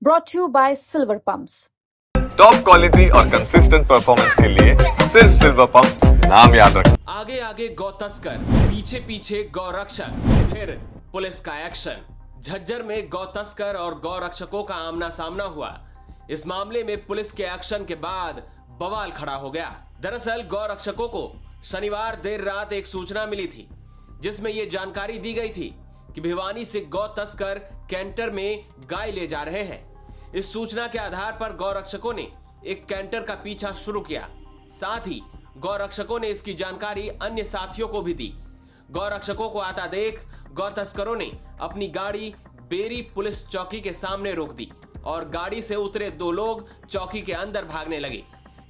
brought to you by Silver Pumps. Top quality और consistent performance के लिए सिर्फ सिल्वर पंप नाम याद रखें। आगे आगे गौ तस्कर, पीछे पीछे गौ रक्षक, फिर पुलिस का एक्शन। झज्जर में गौ तस्कर और गौ रक्षकों का आमना सामना हुआ। इस मामले में पुलिस के एक्शन के बाद बवाल खड़ा हो गया। दरअसल गौ रक्षकों को शनिवार देर रात एक सूचना मिली थी, जिसमें यह जानकारी दी गई थी कि भिवानी से गौ तस्कर कैंटर में गाय ले जा रहे हैं। इस सूचना के आधार पर गौ रक्षकों ने एक कैंटर का पीछा शुरू किया। साथ ही गौ रक्षकों ने इसकी जानकारी अन्य साथियों को भी दी। गौ रक्षकों को आता देख गौ तस्करों ने अपनी गाड़ी बेरी पुलिस चौकी के सामने रोक दी और गाड़ी से उतरे दो लोग चौकी के अंदर भागने लगे।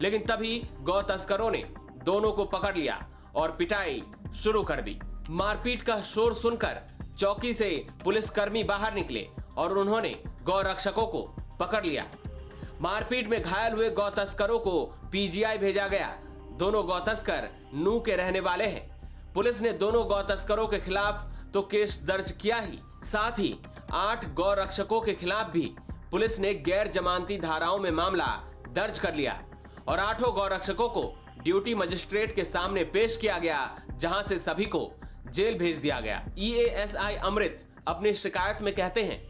लेकिन तभी गौ तस्करों ने दोनों को पकड़ लिया और पिटाई शुरू कर दी। मारपीट का शोर सुनकर चौकी से पुलिसकर्मी बाहर निकले और उन्होंने गौ रक्षकों को पकड़ लिया। मारपीट में घायल हुए गौ तस्करों को पीजीआई भेजा गया। दोनों गौ तस्कर नू के रहने वाले हैं। पुलिस ने दोनों गौ तस्करों के खिलाफ तो केस दर्ज किया ही, साथ ही 8 गौ रक्षकों के खिलाफ भी पुलिस ने गैर जमानती धाराओं में मामला दर्ज कर लिया और 8 गौ रक्षकों को ड्यूटी मजिस्ट्रेट के सामने पेश किया गया, जहां से सभी को जेल भेज दिया गया। EASI अमृत अपनी शिकायत में कहते हैं,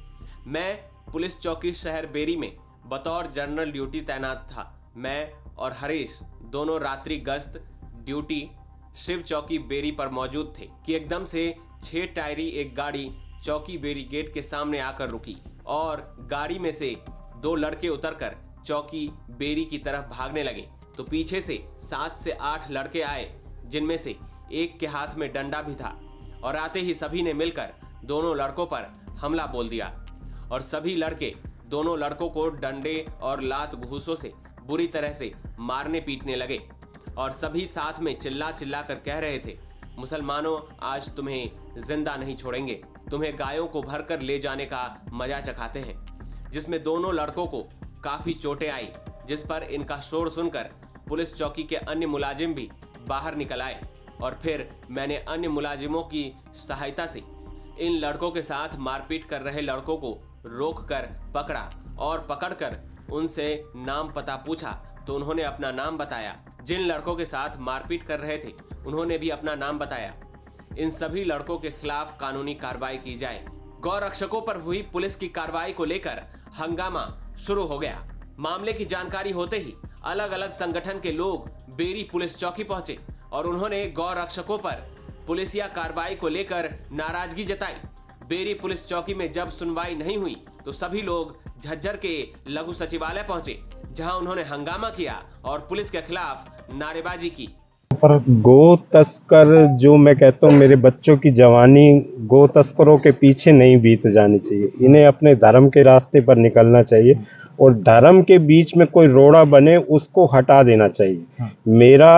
मैं पुलिस चौकी शहर बेरी में बतौर जनरल ड्यूटी तैनात था। मैं और हरीश दोनों रात्रि गश्त ड्यूटी शिव चौकी बेरी पर मौजूद थे कि एकदम से 6 टायरी एक गाड़ी चौकी बेरी गेट के सामने आकर रुकी और गाड़ी में से 2 लड़के उतरकर चौकी बेरी की तरफ भागने लगे तो पीछे से 7 से 8 लड़के आए, जिनमें से एक के हाथ में डंडा भी था और आते ही सभी ने मिलकर दोनों लड़कों पर हमला बोल दिया और सभी लड़के दोनों लड़कों को डंडे और लात घूंसों से बुरी तरह से मारने पीटने लगे और सभी साथ में चिल्ला चिल्ला कर कह रहे थे, मुसलमानों आज तुम्हें जिंदा नहीं छोड़ेंगे, तुम्हें गायों को भरकर ले जाने का मजा चखाते हैं। जिसमें दोनों लड़कों को काफी चोटें आई, जिस पर इनका शोर सुनकर पुलिस चौकी के अन्य मुलाजिम भी बाहर निकल आए और फिर मैंने अन्य मुलाजिमों की सहायता से इन लड़कों के साथ मारपीट कर रहे लड़कों को रोककर पकड़ा और पकड़कर उनसे नाम पता पूछा तो उन्होंने अपना नाम बताया। जिन लड़कों के साथ मारपीट कर रहे थे उन्होंने भी अपना नाम बताया। इन सभी लड़कों के खिलाफ कानूनी कार्रवाई की जाए। गौ रक्षकों पर हुई पुलिस की कार्रवाई को लेकर हंगामा शुरू हो गया। मामले की जानकारी होते ही अलग अलग संगठन के लोग बेरी पुलिस चौकी पहुंचे और उन्होंने गौ रक्षकों पर पुलिसिया कार्रवाई को लेकर नाराजगी जताई। बेरी पुलिस चौकी में जब सुनवाई नहीं हुई तो सभी लोग झज्जर के लघु सचिवालय पहुंचे, जहां उन्होंने हंगामा किया और पुलिस के खिलाफ नारेबाजी की। पर गो तस्कर, जो मैं कहता हूँ, मेरे बच्चों की जवानी गो तस्करों के पीछे नहीं बीत जानी चाहिए। इन्हें अपने धर्म के रास्ते पर निकलना चाहिए और धर्म के बीच में कोई रोड़ा बने उसको हटा देना चाहिए। मेरा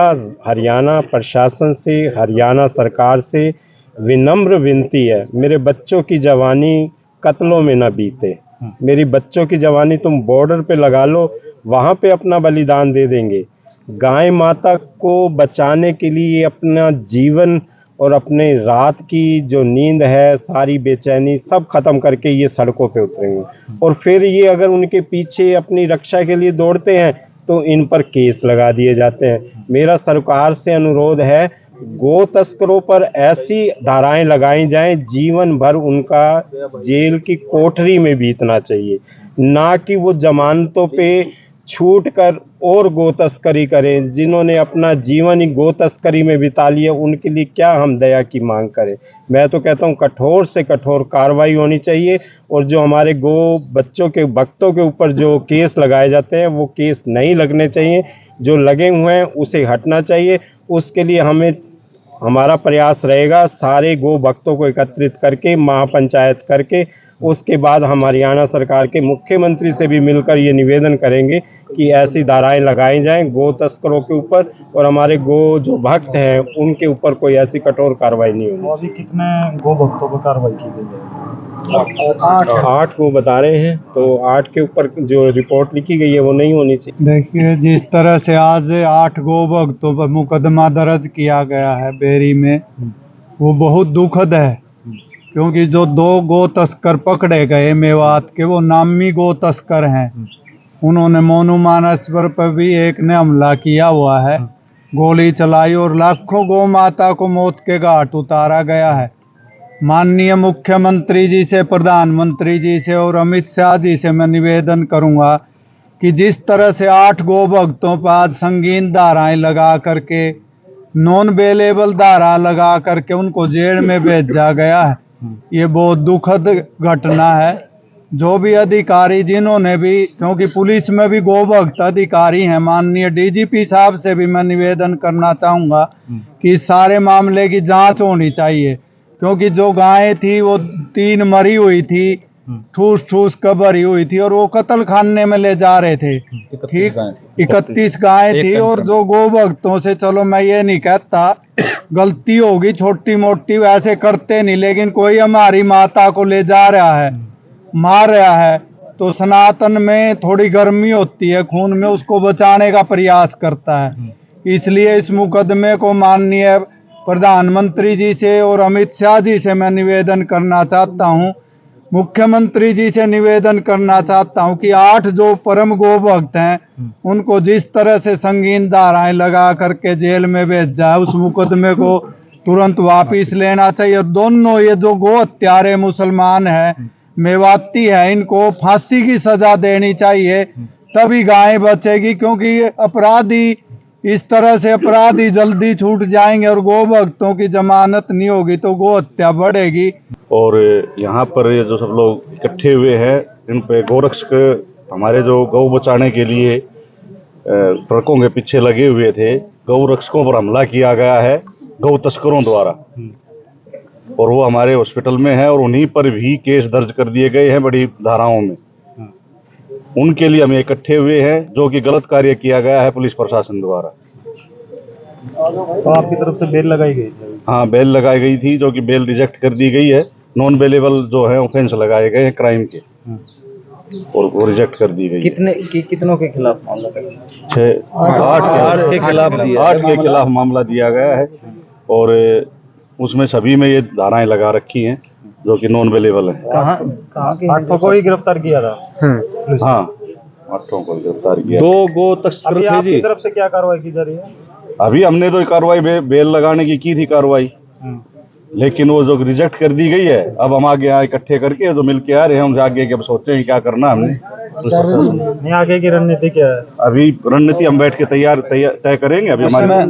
हरियाणा प्रशासन से, हरियाणा सरकार से विनम्र विनती है, मेरे बच्चों की जवानी कत्लों में ना बीते। मेरी बच्चों की जवानी तुम बॉर्डर पे लगा लो, वहाँ पे अपना बलिदान दे देंगे। गाय माता को बचाने के लिए अपना जीवन और अपने रात की जो नींद है, सारी बेचैनी सब खत्म करके ये सड़कों पे उतरेंगे और फिर ये अगर उनके पीछे अपनी रक्षा के लिए दौड़ते हैं तो इन पर केस लगा दिए जाते हैं। मेरा सरकार से अनुरोध है, गो तस्करों पर ऐसी धाराएं लगाई जाएं, जीवन भर उनका जेल की कोठरी में बीतना चाहिए, ना कि वो जमानतों पे छूट कर और गो तस्करी करें। जिन्होंने अपना जीवन ही गो तस्करी में बिता लिया, उनके लिए क्या हम दया की मांग करें। मैं तो कहता हूँ कठोर से कठोर कार्रवाई होनी चाहिए और जो हमारे गो बच्चों के भक्तों के ऊपर जो केस लगाए जाते हैं वो केस नहीं लगने चाहिए। जो लगे हुए हैं उसे हटना चाहिए। उसके लिए हमारा प्रयास रहेगा सारे गो भक्तों को एकत्रित करके, महापंचायत करके, उसके बाद हम हरियाणा सरकार के मुख्यमंत्री से भी मिलकर ये निवेदन करेंगे कि ऐसी धाराएं लगाई जाएं गो तस्करों के ऊपर और हमारे गो जो भक्त हैं उनके ऊपर कोई ऐसी कठोर कार्रवाई नहीं होगी। अभी कितने गो भक्तों पर कार्रवाई की गई है? 8 को बता रहे हैं, तो 8 के ऊपर जो रिपोर्ट लिखी गई है वो नहीं होनी चाहिए। देखिए, जिस तरह से आज 8 गो भक्तों पर मुकदमा दर्ज किया गया है बेरी में, वो बहुत दुखद है। क्योंकि जो 2 गो तस्कर पकड़े गए मेवात के, वो नामी गो तस्कर हैं। उन्होंने मोनू मानसवर पर भी एक ने हमला किया हुआ है, गोली चलाई और लाखों गौ माता को मौत के घाट उतारा गया है। माननीय मुख्यमंत्री जी से, प्रधानमंत्री जी से और अमित शाह जी से मैं निवेदन करूंगा कि जिस तरह से 8 गौ भक्तों पर आज संगीन धाराएं लगा करके, नॉन अवेलेबल धारा लगा करके उनको जेल में भेजा गया है, ये बहुत दुखद घटना है। जो भी अधिकारी जिन्होंने भी, क्योंकि पुलिस में भी गौ भक्त अधिकारी हैं, माननीय डीजीपी साहब से भी मैं निवेदन करना चाहूँगा कि इस सारे मामले की जांच होनी चाहिए, क्योंकि जो गायें थी वो 3 मरी हुई थी, ठूस ठूस कर भरी हुई थी और वो कत्ल खाने में ले जा रहे थे। ठीक, 31 गायें थी। और जो गौ भक्तों से, चलो मैं ये नहीं कहता गलती होगी छोटी मोटी, वैसे करते नहीं, लेकिन कोई हमारी माता को ले जा रहा है, मार रहा है, तो सनातन में थोड़ी गर्मी होती है खून में, उसको बचाने का प्रयास करता है। इसलिए इस मुकदमे को माननीय प्रधानमंत्री जी से और अमित शाह जी से मैं निवेदन करना चाहता हूं, मुख्यमंत्री जी से निवेदन करना चाहता हूं कि 8 जो परम गो भक्त हैं उनको जिस तरह से संगीन धाराएं लगा करके जेल में भेजा है, उस मुकदमे को तुरंत वापिस लेना चाहिए। और दोनों ये जो गो हत्यारे मुसलमान है, मेवाती है, इनको फांसी की सजा देनी चाहिए, तभी गायें बचेगी। क्योंकि ये अपराधी, इस तरह से अपराधी जल्दी छूट जाएंगे और गो भक्तों की जमानत नहीं होगी तो गो हत्या बढ़ेगी। और यहाँ पर ये जो सब लोग इकट्ठे हुए हैं, इन पे गोरक्षक हमारे जो गौ बचाने के लिए ट्रकों के पीछे लगे हुए थे, गौ रक्षकों पर हमला किया गया है गौ तस्करों द्वारा, और वो हमारे हॉस्पिटल में है और उन्हीं पर भी केस दर्ज कर दिए गए हैं बड़ी धाराओं में। उनके लिए हम इकट्ठे हुए हैं, जो कि गलत कार्य किया गया है पुलिस प्रशासन द्वारा। तो आपकी तरफ से बेल लगाई गई? हाँ, बेल लगाई गई थी, जो कि बेल रिजेक्ट कर दी गई है। नॉन अवेलेबल जो है ऑफेंस लगाए गए हैं क्राइम के, और वो रिजेक्ट कर दी गई। कितनों के खिलाफ मामला? 8 के खिलाफ मामला दिया गया है, और उसमें सभी में ये धाराएं लगा रखी हैं जो कि नॉन अवेलेबल है। आठों को ही गिरफ्तार किया था? हाँ, 8 को गिरफ्तार किया। 2 गो तस्कर थे जी। तरफ से क्या कार्रवाई की जा रही है? अभी हमने तो कार्रवाई बेल लगाने की थी कार्रवाई, लेकिन वो जो रिजेक्ट कर दी गई है। अब हम आगे यहाँ इकट्ठे करके जो मिल के आ रहे हैं, हम आगे अब सोचते हैं क्या करना हमने। नहीं, आगे की रणनीति क्या है? अभी रणनीति हम बैठ के तय करेंगे अभी हमारे।